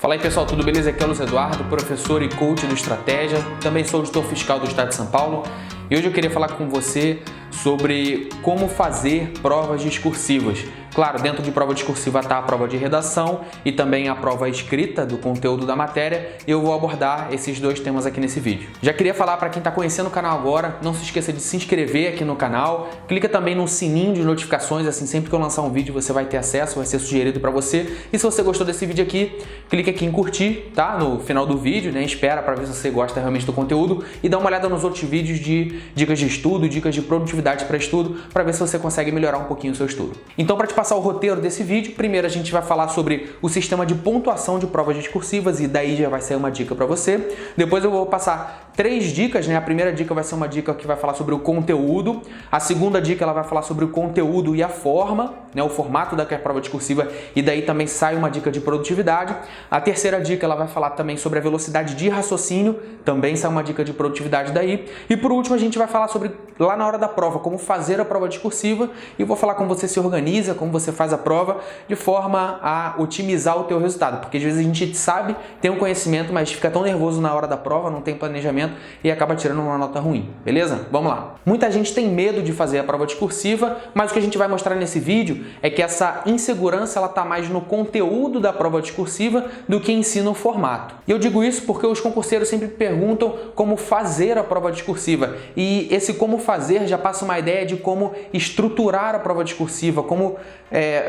Fala aí pessoal, tudo beleza? Aqui é o Luiz Eduardo, professor e coach do Estratégia, também sou auditor fiscal do Estado de São Paulo e hoje eu queria falar com você sobre como fazer provas discursivas. Claro, dentro de prova discursiva está a prova de redação e também a prova escrita do conteúdo da matéria e eu vou abordar esses dois temas aqui nesse vídeo. Já queria falar para quem está conhecendo o canal agora, não se esqueça de se inscrever aqui no canal, clica também no sininho de notificações, assim sempre que eu lançar um vídeo você vai ter acesso, vai ser sugerido para você. E se você gostou desse vídeo aqui, clica aqui em curtir, tá? No final do vídeo, né? Espera para ver se você gosta realmente do conteúdo e dá uma olhada nos outros vídeos de dicas de estudo, dicas de produtividade para estudo, para ver se você consegue melhorar um pouquinho o seu estudo. Então, para te passar o roteiro desse vídeo, primeiro a gente vai falar sobre o sistema de pontuação de provas discursivas e daí já vai sair uma dica para você. Depois eu vou passar 3 dicas, né? A primeira dica vai ser uma dica que vai falar sobre o conteúdo, a segunda dica ela vai falar sobre o conteúdo e a forma, né? O formato da prova discursiva e daí também sai uma dica de produtividade. A terceira dica ela vai falar também sobre a velocidade de raciocínio, também sai uma dica de produtividade daí. E por último a gente vai falar sobre, lá na hora da prova, como fazer a prova discursiva e eu vou falar como você se organiza, como você faz a prova de forma a otimizar o teu resultado, porque às vezes a gente sabe, tem um conhecimento, mas fica tão nervoso na hora da prova, não tem planejamento e acaba tirando uma nota ruim, beleza? Vamos lá. Muita gente tem medo de fazer a prova discursiva, mas o que a gente vai mostrar nesse vídeo é que essa insegurança ela tá mais no conteúdo da prova discursiva do que em si no formato. E eu digo isso porque os concurseiros sempre perguntam como fazer a prova discursiva e esse como fazer já passa uma ideia de como estruturar a prova discursiva, como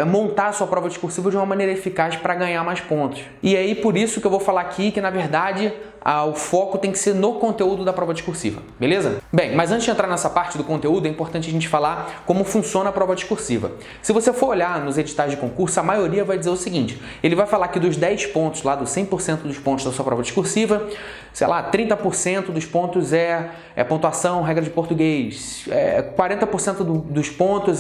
montar a sua prova discursiva de uma maneira eficaz para ganhar mais pontos. E aí por isso que eu vou falar aqui que na verdade o foco tem que ser no conteúdo da prova discursiva, beleza? Bem, mas antes de entrar nessa parte do conteúdo, é importante a gente falar como funciona a prova discursiva. Se você for olhar nos editais de concurso, a maioria vai dizer o seguinte, ele vai falar que dos 10 pontos, lá dos 100% dos pontos da sua prova discursiva, sei lá, 30% dos pontos é pontuação, regra de português, 40% dos pontos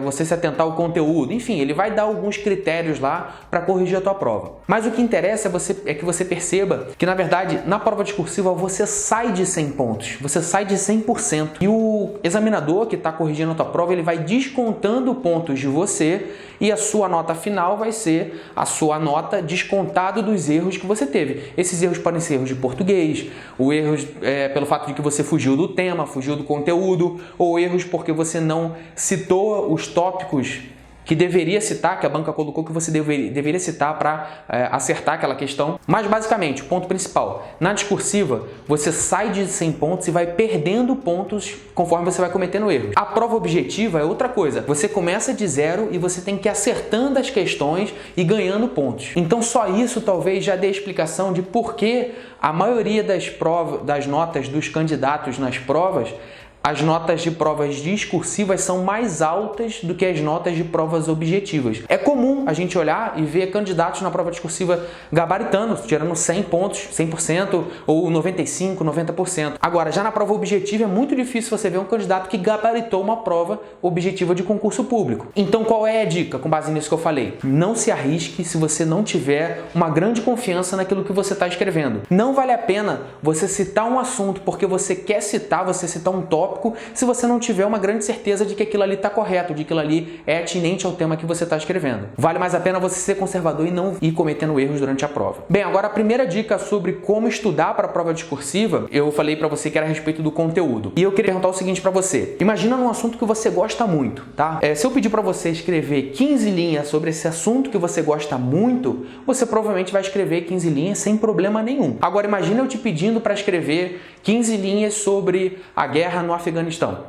você se atentar ao conteúdo, enfim, ele vai dar alguns critérios lá para corrigir a tua prova. Mas o que interessa é que você perceba que, na verdade, na prova discursiva você sai de 100 pontos, você sai de 100%. E o examinador que está corrigindo a tua prova, ele vai descontando pontos de você e a sua nota final vai ser a sua nota descontado dos erros que você teve. Esses erros podem ser erros de português, ou erros pelo fato de que você fugiu do tema, fugiu do conteúdo, ou erros porque você não citou os tópicos que deveria citar, que a banca colocou que você deveria citar para acertar aquela questão. Mas basicamente, o ponto principal, na discursiva, você sai de 100 pontos e vai perdendo pontos conforme você vai cometendo erros. A prova objetiva é outra coisa, você começa de zero e você tem que ir acertando as questões e ganhando pontos. Então só isso talvez já dê explicação de por que a maioria das notas dos candidatos nas provas, as notas de provas discursivas são mais altas do que as notas de provas objetivas. É comum a gente olhar e ver candidatos na prova discursiva gabaritando, tirando 100 pontos, 100% ou 95%, 90%. Agora, já na prova objetiva é muito difícil você ver um candidato que gabaritou uma prova objetiva de concurso público. Então, qual é a dica com base nisso que eu falei? Não se arrisque se você não tiver uma grande confiança naquilo que você está escrevendo. Não vale a pena você citar um assunto porque você quer citar, você citar um tópico, se você não tiver uma grande certeza de que aquilo ali está correto, de que aquilo ali é atinente ao tema que você está escrevendo. Vale mais a pena você ser conservador e não ir cometendo erros durante a prova. Bem, agora a primeira dica sobre como estudar para a prova discursiva, eu falei para você que era a respeito do conteúdo. E eu queria perguntar o seguinte para você. Imagina num assunto que você gosta muito, tá? Se eu pedir para você escrever 15 linhas sobre esse assunto que você gosta muito, você provavelmente vai escrever 15 linhas sem problema nenhum. Agora imagina eu te pedindo para escrever 15 linhas sobre a guerra no Afeganistão.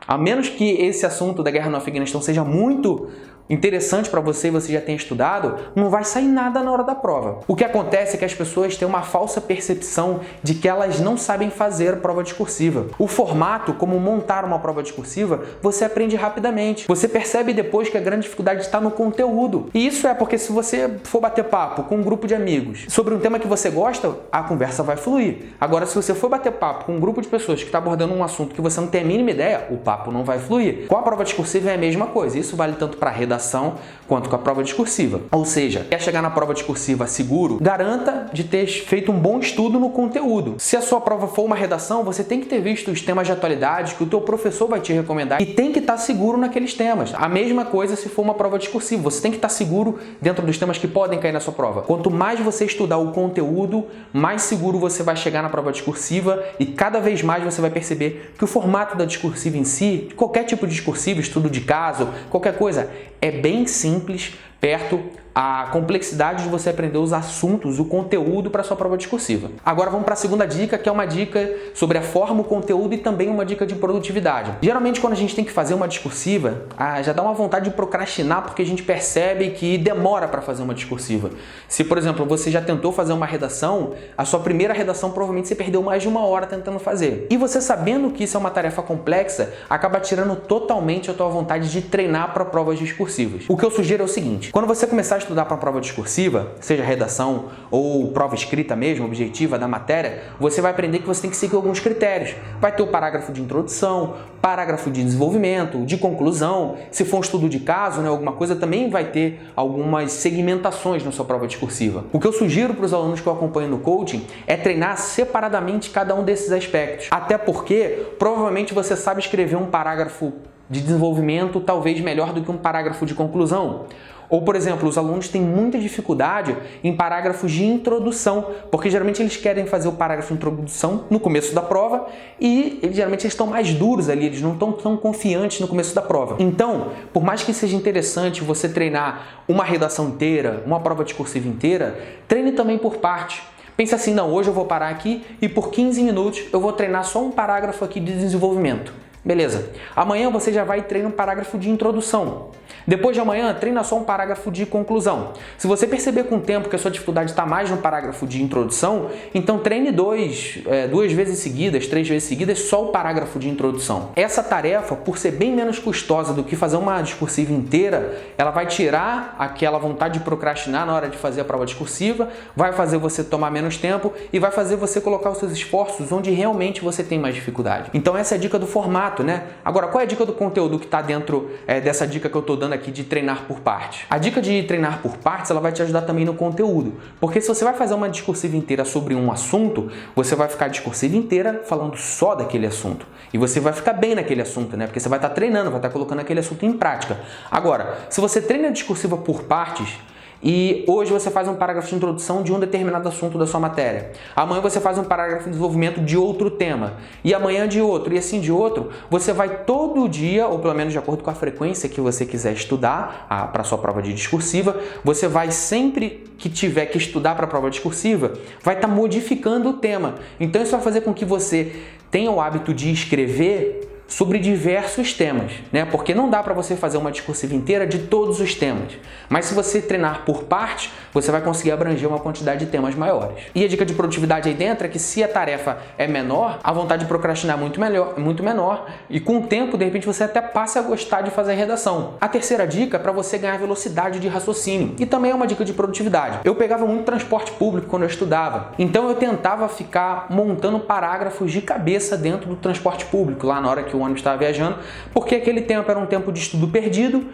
A menos que esse assunto da guerra no Afeganistão seja muito interessante para você e você já tenha estudado, não vai sair nada na hora da prova. O que acontece é que as pessoas têm uma falsa percepção de que elas não sabem fazer prova discursiva. O formato, como montar uma prova discursiva, você aprende rapidamente. Você percebe depois que a grande dificuldade está no conteúdo. E isso é porque se você for bater papo com um grupo de amigos sobre um tema que você gosta, a conversa vai fluir. Agora, se você for bater papo com um grupo de pessoas que está abordando um assunto que você não tem a mínima ideia, o papo não vai fluir. Com a prova discursiva é a mesma coisa. Isso vale tanto para redação redação quanto com a prova discursiva. Ou seja, quer chegar na prova discursiva seguro, garanta de ter feito um bom estudo no conteúdo. Se a sua prova for uma redação, você tem que ter visto os temas de atualidade que o teu professor vai te recomendar e tem que estar seguro naqueles temas. A mesma coisa se for uma prova discursiva, você tem que estar seguro dentro dos temas que podem cair na sua prova. Quanto mais você estudar o conteúdo, mais seguro você vai chegar na prova discursiva e cada vez mais você vai perceber que o formato da discursiva em si, qualquer tipo de discursivo, estudo de caso, qualquer coisa, é bem simples perto a complexidade de você aprender os assuntos, o conteúdo para a sua prova discursiva. Agora vamos para a segunda dica, que é uma dica sobre a forma, o conteúdo e também uma dica de produtividade. Geralmente quando a gente tem que fazer uma discursiva, já dá uma vontade de procrastinar porque a gente percebe que demora para fazer uma discursiva. Se, por exemplo, você já tentou fazer uma redação, a sua primeira redação provavelmente você perdeu mais de 1 hora tentando fazer. E você sabendo que isso é uma tarefa complexa, acaba tirando totalmente a tua vontade de treinar para provas discursivas. O que eu sugiro é o seguinte, quando você começar a estudar para a prova discursiva, seja redação ou prova escrita mesmo, objetiva da matéria, você vai aprender que você tem que seguir alguns critérios. Vai ter o parágrafo de introdução, parágrafo de desenvolvimento, de conclusão. Se for um estudo de caso, alguma coisa, também vai ter algumas segmentações na sua prova discursiva. O que eu sugiro para os alunos que eu acompanho no coaching é treinar separadamente cada um desses aspectos. Até porque, provavelmente, você sabe escrever um parágrafo de desenvolvimento talvez melhor do que um parágrafo de conclusão. Ou, por exemplo, os alunos têm muita dificuldade em parágrafos de introdução, porque geralmente eles querem fazer o parágrafo de introdução no começo da prova e geralmente eles estão mais duros ali, eles não estão tão confiantes no começo da prova. Então, por mais que seja interessante você treinar uma redação inteira, uma prova discursiva inteira, treine também por parte. Pense assim, não, hoje eu vou parar aqui e por 15 minutos eu vou treinar só um parágrafo aqui de desenvolvimento. Beleza. Amanhã você já vai treinar um parágrafo de introdução. Depois de amanhã, treina só um parágrafo de conclusão. Se você perceber com o tempo que a sua dificuldade está mais no parágrafo de introdução, então treine duas vezes seguidas, 3 vezes seguidas, só o parágrafo de introdução. Essa tarefa, por ser bem menos custosa do que fazer uma discursiva inteira, ela vai tirar aquela vontade de procrastinar na hora de fazer a prova discursiva, vai fazer você tomar menos tempo e vai fazer você colocar os seus esforços onde realmente você tem mais dificuldade. Então essa é a dica do formato, né? Agora, qual é a dica do conteúdo que está dentro dessa dica que eu estou dando aqui de treinar por partes? A dica de treinar por partes, ela vai te ajudar também no conteúdo, porque se você vai fazer uma discursiva inteira sobre um assunto, você vai ficar a discursiva inteira falando só daquele assunto, e você vai ficar bem naquele assunto, né? Porque você vai estar treinando, vai estar colocando aquele assunto em prática. Agora, se você treina a discursiva por partes, e hoje você faz um parágrafo de introdução de um determinado assunto da sua matéria. Amanhã você faz um parágrafo de desenvolvimento de outro tema. E amanhã de outro, e assim de outro. Você vai todo dia, ou pelo menos de acordo com a frequência que você quiser estudar para a sua prova de discursiva, você vai sempre que tiver que estudar para a prova discursiva, vai estar modificando o tema. Então isso vai fazer com que você tenha o hábito de escrever sobre diversos temas, né? Porque não dá para você fazer uma discursiva inteira de todos os temas. Mas se você treinar por partes, você vai conseguir abranger uma quantidade de temas maiores. E a dica de produtividade aí dentro é que se a tarefa é menor, a vontade de procrastinar é muito menor e com o tempo, de repente, você até passa a gostar de fazer redação. A terceira dica é para você ganhar velocidade de raciocínio e também é uma dica de produtividade. Eu pegava muito transporte público quando eu estudava, então eu tentava ficar montando parágrafos de cabeça dentro do transporte público, lá na hora que o ônibus estava viajando, porque aquele tempo era um tempo de estudo perdido.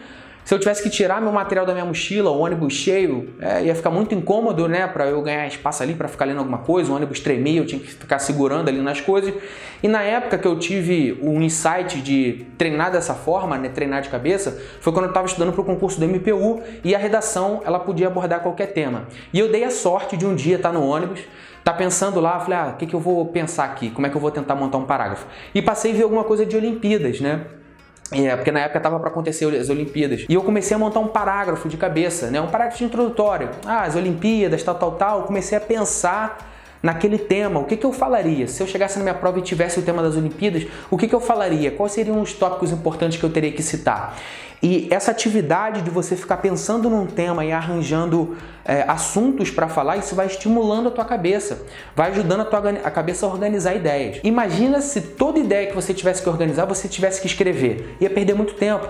Se eu tivesse que tirar meu material da minha mochila, o ônibus cheio, ia ficar muito incômodo, né, para eu ganhar espaço ali para ficar lendo alguma coisa, o ônibus tremia, eu tinha que ficar segurando ali nas coisas. E na época que eu tive o insight de treinar dessa forma, né, treinar de cabeça, foi quando eu estava estudando para o concurso do MPU e a redação, ela podia abordar qualquer tema. E eu dei a sorte de um dia estar no ônibus, tá pensando lá, falei, o que eu vou pensar aqui? Como é que eu vou tentar montar um parágrafo? E passei a ver alguma coisa de Olimpíadas, né? Porque na época estava para acontecer as Olimpíadas. E eu comecei a montar um parágrafo de cabeça, né? Um parágrafo introdutório. As Olimpíadas, tal. Comecei a pensar naquele tema, o que eu falaria? Se eu chegasse na minha prova e tivesse o tema das Olimpíadas, o que eu falaria? Quais seriam os tópicos importantes que eu teria que citar? E essa atividade de você ficar pensando num tema e arranjando assuntos para falar, isso vai estimulando a tua cabeça, vai ajudando a cabeça a organizar ideias. Imagina se toda ideia que você tivesse que organizar, você tivesse que escrever. Ia perder muito tempo.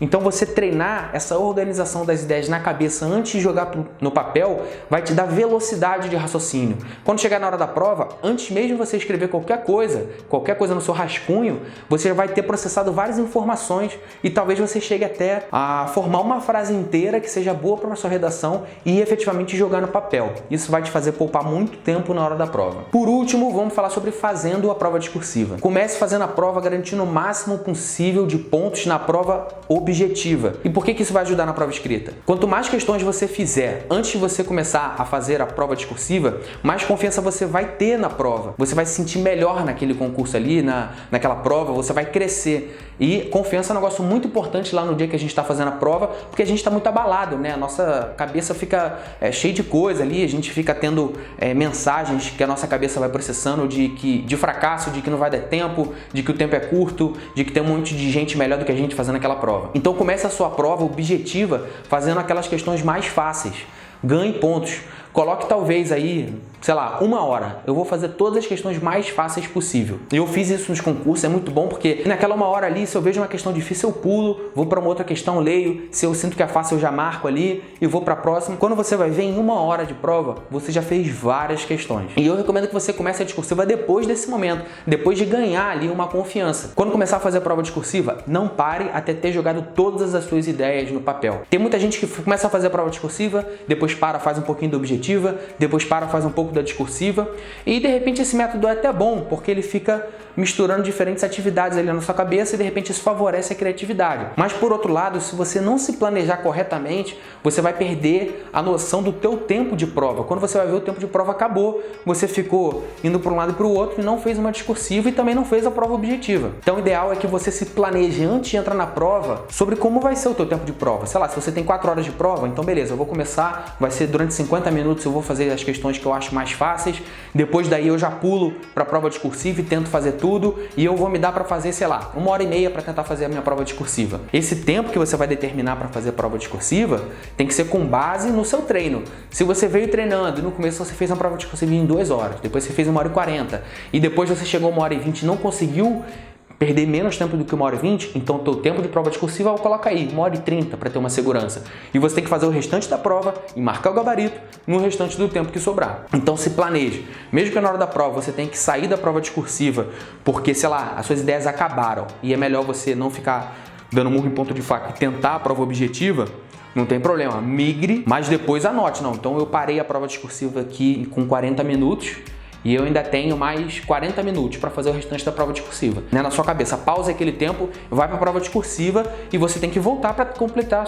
Então você treinar essa organização das ideias na cabeça antes de jogar no papel vai te dar velocidade de raciocínio. Quando chegar na hora da prova, antes mesmo de você escrever qualquer coisa no seu rascunho, você já vai ter processado várias informações e talvez você chegue até a formar uma frase inteira que seja boa para a sua redação e efetivamente jogar no papel. Isso vai te fazer poupar muito tempo na hora da prova. Por último, vamos falar sobre fazendo a prova discursiva. Comece fazendo a prova garantindo o máximo possível de pontos na prova objetiva. E por que isso vai ajudar na prova escrita? Quanto mais questões você fizer antes de você começar a fazer a prova discursiva, mais confiança você vai ter na prova. Você vai se sentir melhor naquele concurso ali, naquela prova, você vai crescer. E confiança é um negócio muito importante lá no dia que a gente está fazendo a prova, porque a gente está muito abalado, né? A nossa cabeça fica cheia de coisa ali, a gente fica tendo mensagens que a nossa cabeça vai processando de fracasso, de que não vai dar tempo, de que o tempo é curto, de que tem um monte de gente melhor do que a gente fazendo aquela prova. Então comece a sua prova objetiva fazendo aquelas questões mais fáceis. Ganhe pontos. Coloque talvez aí, sei lá, 1 hora. Eu vou fazer todas as questões mais fáceis possível. Eu fiz isso nos concursos, é muito bom porque naquela 1 hora ali, se eu vejo uma questão difícil, eu pulo, vou para uma outra questão, leio. Se eu sinto que é fácil, eu já marco ali e vou para a próxima. Quando você vai ver em 1 hora de prova, você já fez várias questões. E eu recomendo que você comece a discursiva depois desse momento, depois de ganhar ali uma confiança. Quando começar a fazer a prova discursiva, não pare até ter jogado todas as suas ideias no papel. Tem muita gente que começa a fazer a prova discursiva, depois faz um pouquinho da objetiva, depois faz um pouco da discursiva e de repente esse método é até bom porque ele fica misturando diferentes atividades ali na sua cabeça e de repente isso favorece a criatividade. Mas por outro lado, se você não se planejar corretamente, você vai perder a noção do teu tempo de prova. Quando você vai ver, o tempo de prova acabou, você ficou indo para um lado e para o outro e não fez uma discursiva e também não fez a prova objetiva. Então o ideal é que você se planeje antes de entrar na prova sobre como vai ser o teu tempo de prova. Sei lá, se você tem 4 horas de prova, então beleza, eu vou começar, vai ser durante 50 minutos, eu vou fazer as questões que eu acho mais fáceis, depois daí eu já pulo para a prova discursiva e tento fazer tudo e eu vou me dar para fazer, sei lá, 1h30 para tentar fazer a minha prova discursiva. Esse tempo que você vai determinar para fazer a prova discursiva tem que ser com base no seu treino. Se você veio treinando e no começo você fez uma prova discursiva em 2 horas, depois você fez 1h40 e depois você chegou a 1h20 e não conseguiu perder menos tempo do que 1h20, então o teu tempo de prova discursiva eu coloco aí 1h30 para ter uma segurança. E você tem que fazer o restante da prova e marcar o gabarito no restante do tempo que sobrar. Então se planeje. Mesmo que na hora da prova você tenha que sair da prova discursiva porque, sei lá, as suas ideias acabaram e é melhor você não ficar dando murro em ponto de faca e tentar a prova objetiva, não tem problema, migre, mas depois anote. Não, então eu parei a prova discursiva aqui com 40 minutos e eu ainda tenho mais 40 minutos para fazer o restante da prova discursiva. Na sua cabeça, pausa aquele tempo, vai para a prova discursiva e você tem que voltar para completar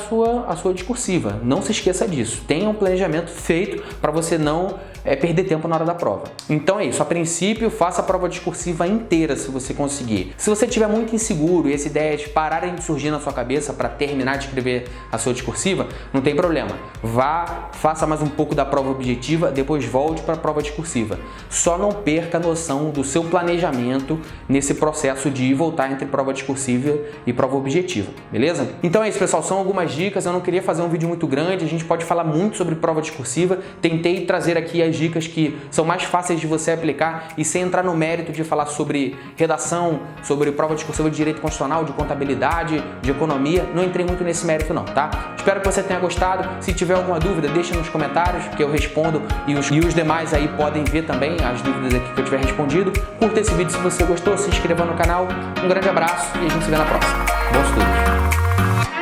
a sua discursiva. Não se esqueça disso. Tenha um planejamento feito para você não perder tempo na hora da prova. Então é isso. A princípio, faça a prova discursiva inteira se você conseguir. Se você estiver muito inseguro e as ideias pararem de surgir na sua cabeça para terminar de escrever a sua discursiva, não tem problema. Vá, faça mais um pouco da prova objetiva, depois volte para a prova discursiva. Só não perca a noção do seu planejamento nesse processo de voltar entre prova discursiva e prova objetiva, beleza? Então é isso, pessoal, são algumas dicas. Eu não queria fazer um vídeo muito grande, a gente pode falar muito sobre prova discursiva. Tentei trazer aqui as dicas que são mais fáceis de você aplicar e sem entrar no mérito de falar sobre redação, sobre prova discursiva de direito constitucional, de contabilidade, de economia. Não entrei muito nesse mérito não, tá? Espero que você tenha gostado. Se tiver alguma dúvida, deixa nos comentários que eu respondo e os demais aí podem ver também as dúvidas aqui que eu tiver respondido. Curta esse vídeo se você gostou, se inscreva no canal. Um grande abraço e a gente se vê na próxima. Bons estudos!